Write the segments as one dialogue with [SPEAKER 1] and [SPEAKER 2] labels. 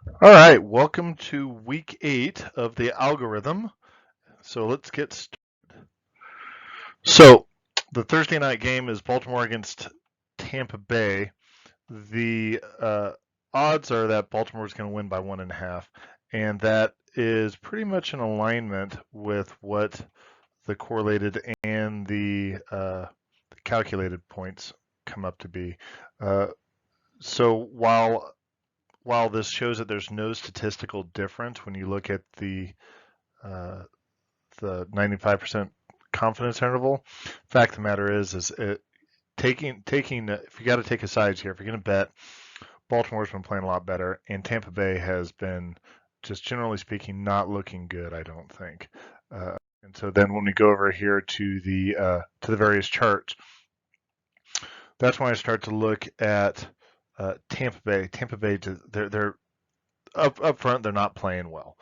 [SPEAKER 1] All right, welcome to week 8 of the algorithm. So let's get started. So the Thursday night game is Baltimore against Tampa Bay. The odds are that Baltimore is going to win by 1.5, and that is pretty much in alignment with what the correlated and the calculated points come up to be. Uh, so while this shows that there's no statistical difference when you look at uh, the 95% confidence interval. Fact of the matter is taking if you got to take a sides here, if you're going to bet, Baltimore's been playing a lot better, and Tampa Bay has been, just generally speaking, not looking good. I don't think. Uh, and so then when we go over here to the various charts, that's when I start to look at Tampa Bay. Tampa Bay, they're up front, they're not playing well.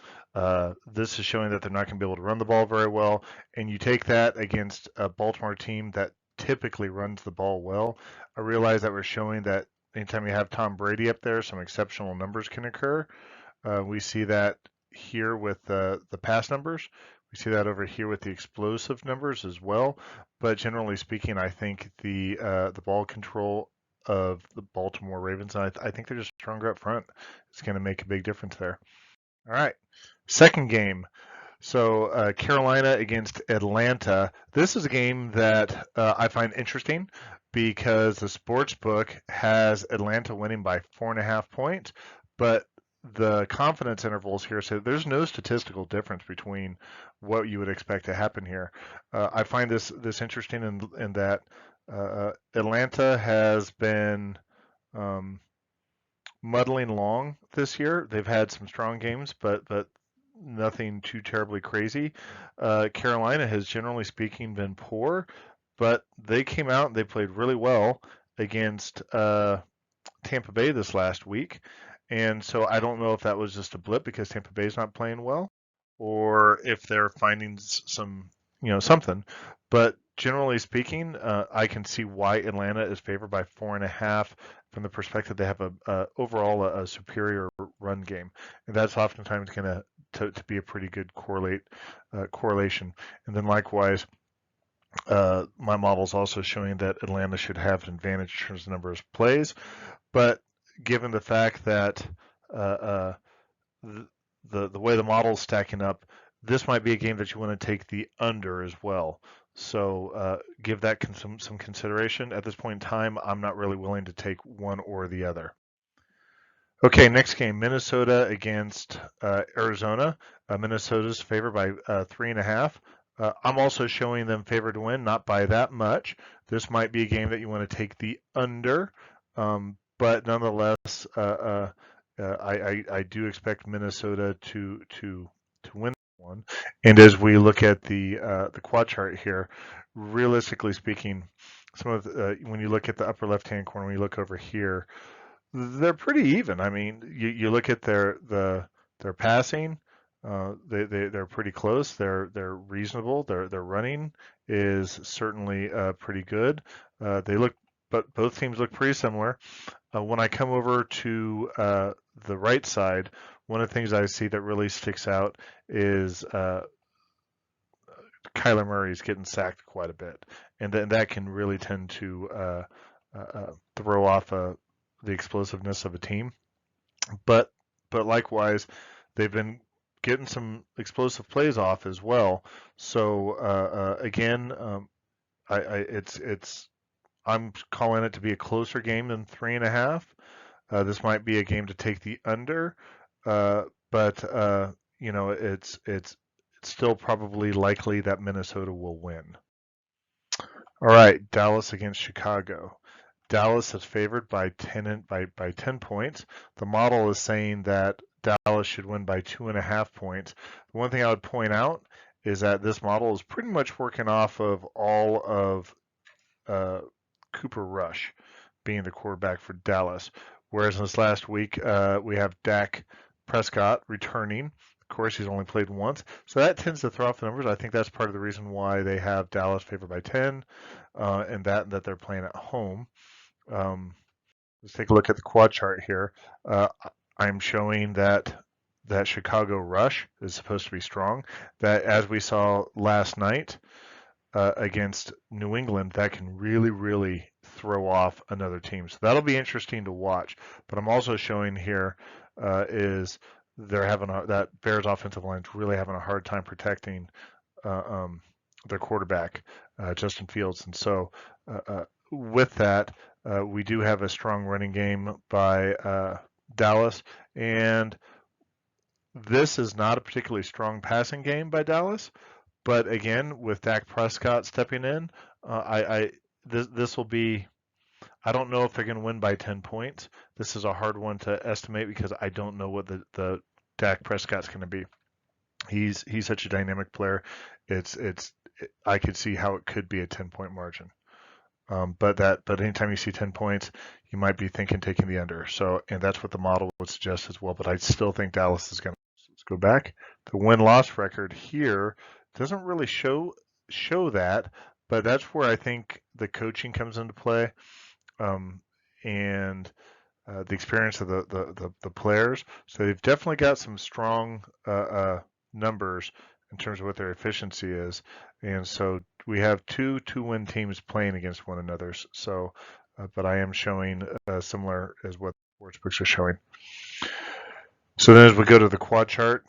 [SPEAKER 1] This is showing that they're not going to be able to run the ball very well. And you take that against a Baltimore team that typically runs the ball well. I realize that we're showing that anytime you have Tom Brady up there, some exceptional numbers can occur. We see that here with the pass numbers. We see that over here with the explosive numbers as well. But generally speaking, I think the ball control of the Baltimore Ravens, and I think they're just stronger up front. It's going to make a big difference there. All right, second game. So Carolina against Atlanta. This is a game that I find interesting because the sports book has Atlanta winning by 4.5 points, but the confidence intervals here say there's no statistical difference between what you would expect to happen here. I find this interesting in that Atlanta has been um, muddling along this year. They've had some strong games, but nothing too terribly crazy. Carolina has generally speaking been poor, but they came out and they played really well against Tampa Bay this last week. And so I don't know if that was just a blip because Tampa Bay's not playing well, or if they're finding some, something. But generally speaking, I can see why Atlanta is favored by 4.5 from the perspective they have overall a superior run game, and that's oftentimes going to be a pretty good correlation. And then likewise, my model is also showing that Atlanta should have an advantage in terms of number of plays, but given the fact that uh, uh, the way the model is stacking up, this might be a game that you want to take the under as well. So give that some consideration. At this point in time, I'm not really willing to take one or the other. Okay, next game, Minnesota against Arizona. Minnesota's favored by 3.5. I'm also showing them favored to win, not by that much. This might be a game that you want to take the under, but nonetheless, I do expect Minnesota to win one. And as we look at the quad chart here, realistically speaking, when you look at the upper left-hand corner, when you look over here, they're pretty even. I mean, you look at their passing, they're pretty close. They're reasonable. Their running is certainly pretty good. They look, but both teams look pretty similar. When I come over to the right side, one of the things I see that really sticks out is Kyler Murray is getting sacked quite a bit, and then that can really tend to throw off the explosiveness of a team. But likewise, they've been getting some explosive plays off as well. So again, it's I'm calling it to be a closer game than 3.5. This might be a game to take the under, but it's still probably likely that Minnesota will win. All right, Dallas against Chicago. Dallas is favored by 10 points. The model is saying that Dallas should win by 2.5 points. The one thing I would point out is that this model is pretty much working off of all of uh, Cooper Rush being the quarterback for Dallas. Whereas in this last week, we have Dak Prescott returning. Of course, he's only played once, so that tends to throw off the numbers. I think that's part of the reason why they have Dallas favored by 10, and that they're playing at home. Um, let's take a look at the quad chart here. Uh, I'm showing that Chicago rush is supposed to be strong. That, as we saw last night against New England, that can really, really throw off another team. So that'll be interesting to watch. But I'm also showing here is they're having that Bears offensive line is really having a hard time protecting uh, um, their quarterback, Justin Fields. And so with that, we do have a strong running game by Dallas, and this is not a particularly strong passing game by Dallas. But again, with Dak Prescott stepping in, this will be. I don't know if they're going to win by 10 points. This is a hard one to estimate because I don't know what the Dak Prescott's going to be. He's such a dynamic player. I could see how it could be a 10-point margin. But anytime you see 10 points, you might be thinking taking the under. So, and that's what the model would suggest as well. But I still think Dallas is going to. Let's go back. The win-loss record here doesn't really show that, but that's where I think the coaching comes into play, and the experience of the players. So they've definitely got some strong numbers in terms of what their efficiency is. And so we have two-win teams playing against one another. So, but I am showing similar as what sportsbooks are showing. So then as we go to the quad chart,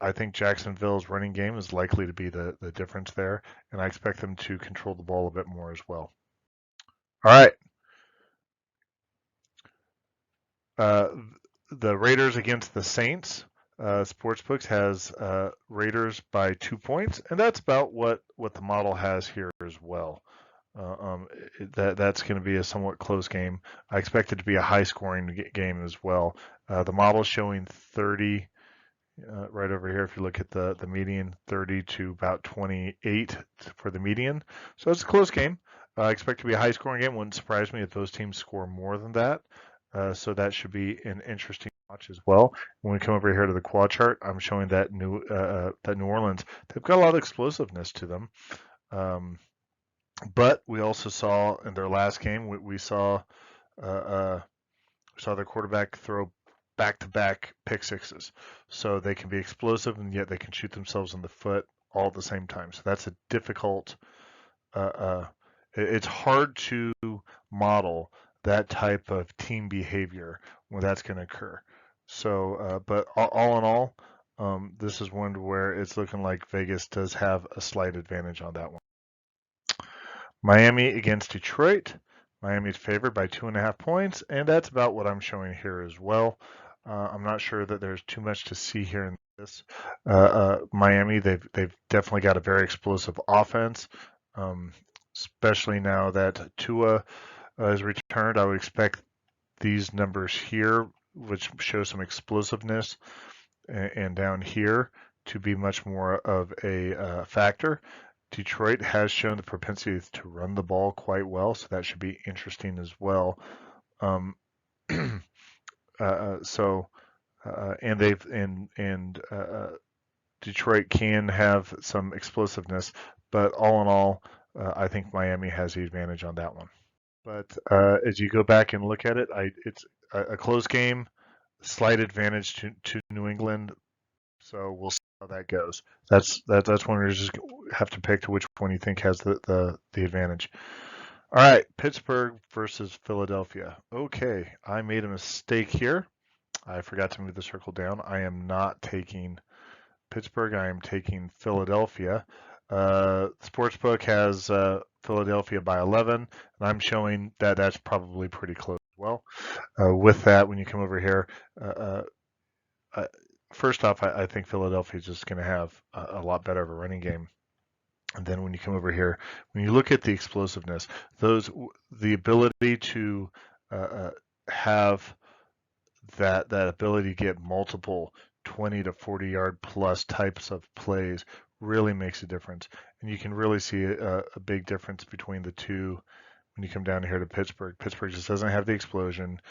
[SPEAKER 1] I think Jacksonville's running game is likely to be the difference there, and I expect them to control the ball a bit more as well. All right. The Raiders against the Saints. Sportsbooks has Raiders by 2 points, and that's about what the model has here as well. That's going to be a somewhat close game. I expect it to be a high-scoring game as well. The model is showing 30 right over here. If you look at the median, 30 to about 28 for the median. So it's a close game. I expect it to be a high-scoring game. Wouldn't surprise me if those teams score more than that. So that should be an interesting watch as well. When we come over here to the quad chart, I'm showing that New Orleans, they've got a lot of explosiveness to them. But we also saw in their last game, we saw their quarterback throw back-to-back pick sixes. So they can be explosive and yet they can shoot themselves in the foot all at the same time. So that's a difficult. It's hard to model that type of team behavior when that's going to occur. So, but all in all, this is one where it's looking like Vegas does have a slight advantage on that one. Miami against Detroit. Miami is favored by 2.5 points, and that's about what I'm showing here as well. I'm not sure that there's too much to see here in this. Miami, they've definitely got a very explosive offense, especially now that Tua has returned. I would expect these numbers here, which show some explosiveness, and down here to be much more of a factor. Detroit has shown the propensity to run the ball quite well, so that should be interesting as well. And Detroit can have some explosiveness, but all in all, I think Miami has the advantage on that one. But as you go back and look at it, it's a close game, slight advantage to New England. So we'll see how that goes. That's when you just have to pick to which one you think has the advantage. All right, Pittsburgh versus Philadelphia. Okay, I made a mistake here. I forgot to move the circle down. I am not taking Pittsburgh. I am taking Philadelphia. Sportsbook has Philadelphia by 11, and I'm showing that that's probably pretty close as well. With that, when you come over here, first off, I think Philadelphia is just going to have a lot better of a running game. And then when you come over here, when you look at the explosiveness, the ability to have that ability to get multiple 20 to 40 yard plus types of plays really makes a difference. And you can really see a big difference between the two when you come down here to Pittsburgh. Pittsburgh just doesn't have the explosion.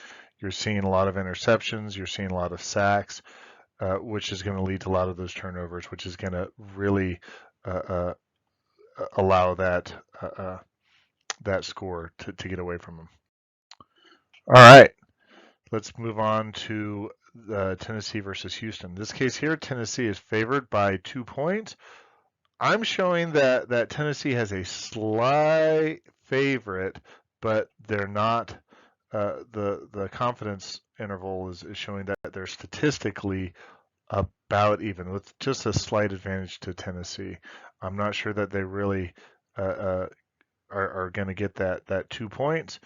[SPEAKER 1] You're seeing a lot of interceptions. You're seeing a lot of sacks, which is going to lead to a lot of those turnovers, which is going to really allow that score to get away from them. All right, let's move on to Tennessee versus Houston. In this case here, Tennessee is favored by 2 points. I'm showing that Tennessee has a slight favorite, but they're not. The confidence interval is showing that they're statistically about even, with just a slight advantage to Tennessee. I'm not sure that they really are going to get that 2 points.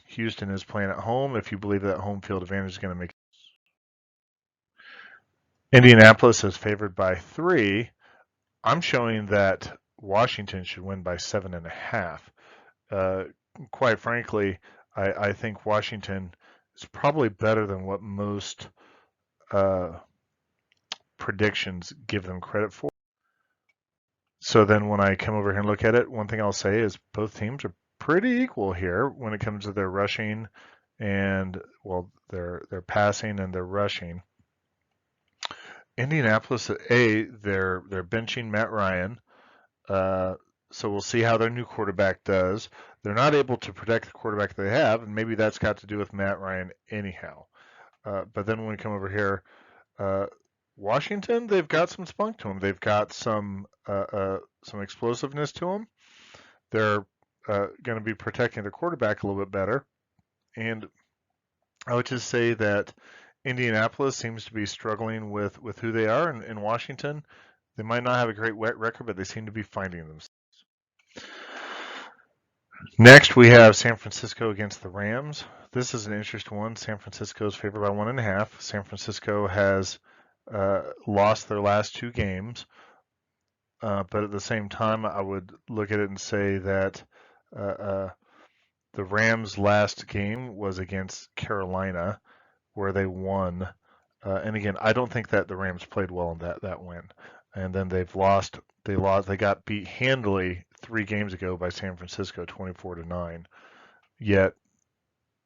[SPEAKER 1] Houston is playing at home. If you believe that home field advantage is going to make Indianapolis is favored by 3. I'm showing that Washington should win by 7.5. Quite frankly, I think Washington is probably better than what most predictions give them credit for. So then when I come over here and look at it, one thing I'll say is both teams are pretty equal here when it comes to their rushing and, well, their passing and their rushing. Indianapolis, they're benching Matt Ryan. So we'll see how their new quarterback does. They're not able to protect the quarterback they have, and maybe that's got to do with Matt Ryan anyhow. But then when we come over here, Washington, they've got some spunk to them. They've got some explosiveness to them. They're going to be protecting the quarterback a little bit better. And I would just say that Indianapolis seems to be struggling with who they are, and in Washington, they might not have a great record, but they seem to be finding themselves. Next, we have San Francisco against the Rams. This is an interesting one. San Francisco is favored by 1.5. San Francisco has lost their last 2 games, but at the same time, I would look at it and say that the Rams' last game was against Carolina, where they won. And again, I don't think that the Rams played well in that win. And then they've lost. They got beat handily 3 games ago by San Francisco, 24-9. Yet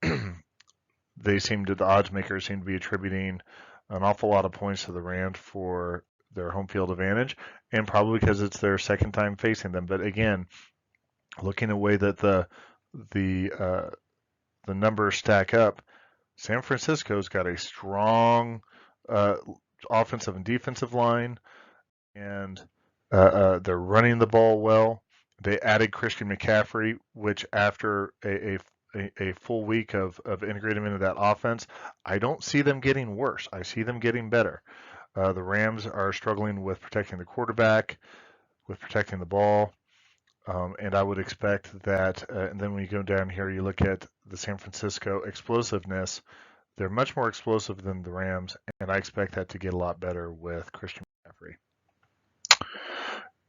[SPEAKER 1] the odds makers seem to be attributing an awful lot of points to the Rams for their home field advantage, and probably because it's their second time facing them. But again, looking at the way that the numbers stack up, San Francisco's got a strong offensive and defensive line, and they're running the ball well. They added Christian McCaffrey, which after a full week of integrating into that offense, I don't see them getting worse. I see them getting better. The Rams are struggling with protecting the quarterback, with protecting the ball, and I would expect that. And then when you go down here, you look at the San Francisco explosiveness. They're much more explosive than the Rams, and I expect that to get a lot better with Christian McCaffrey.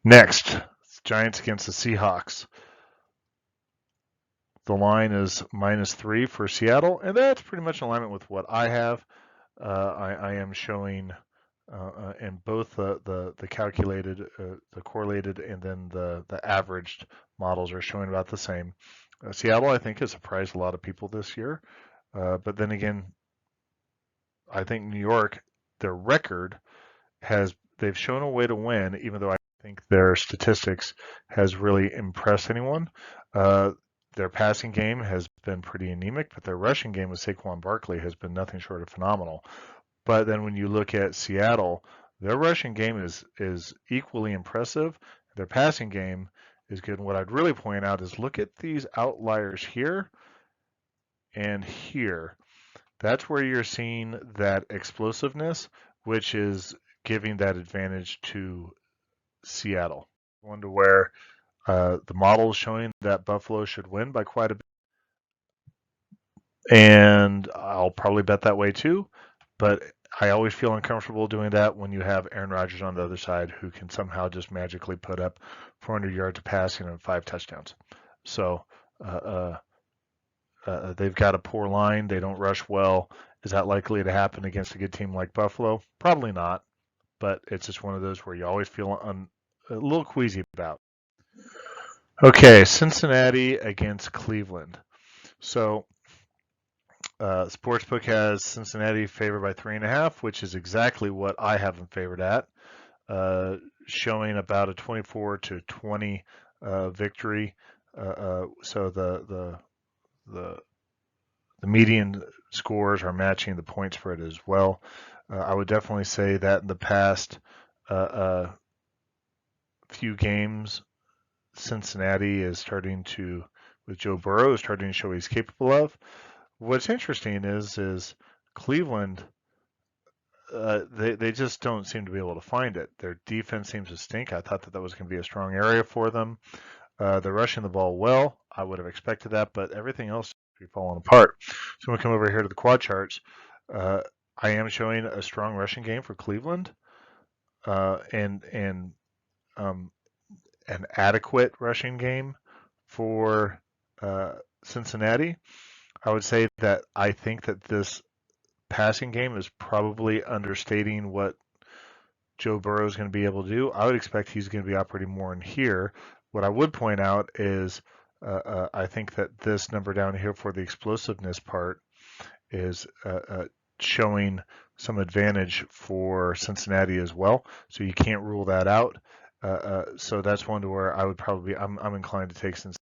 [SPEAKER 1] Next, Giants against the Seahawks. The line is -3 for Seattle, and that's pretty much in alignment with what I have. I am showing in both the calculated, the correlated, and then the averaged models are showing about the same. Seattle, I think, has surprised a lot of people this year, but then again, I think New York, their record they've shown a way to win, even though I think their statistics has really impressed anyone. Their passing game has been pretty anemic, but their rushing game with Saquon Barkley has been nothing short of phenomenal. But then when you look at Seattle, their rushing game is equally impressive. Their passing game is good. And what I'd really point out is look at these outliers here and here. That's where you're seeing that explosiveness, which is giving that advantage to Seattle. One to where the model is showing that Buffalo should win by quite a bit, and I'll probably bet that way too. But I always feel uncomfortable doing that when you have Aaron Rodgers on the other side, who can somehow just magically put up 400 yards of passing and 5 touchdowns. So they've got a poor line. They don't rush well. Is that likely to happen against a good team like Buffalo? Probably not. But it's just one of those where you always feel a little queasy about. Okay, Cincinnati against Cleveland. So Sportsbook has Cincinnati favored by 3.5, which is exactly what I have them favored at, showing about a 24-20 victory. So the the median scores are matching the point spread as well. I would definitely say that in the past few games, Cincinnati is starting to, with Joe Burrow, is starting to show what he's capable of. What's interesting is Cleveland. They just don't seem to be able to find it. Their defense seems to stink. I thought that was going to be a strong area for them. They're rushing the ball well. I would have expected that, but everything else seems to be falling apart. So when we come over here to the quad charts, I am showing a strong rushing game for Cleveland, and an adequate rushing game for Cincinnati. I would say that I think that this passing game is probably understating what Joe Burrow is going to be able to do. I would expect he's going to be operating more in here. What I would point out is I think that this number down here for the explosiveness part is showing some advantage for Cincinnati as well. So you can't rule that out. So that's one to where I would probably I'm inclined to take Cincinnati.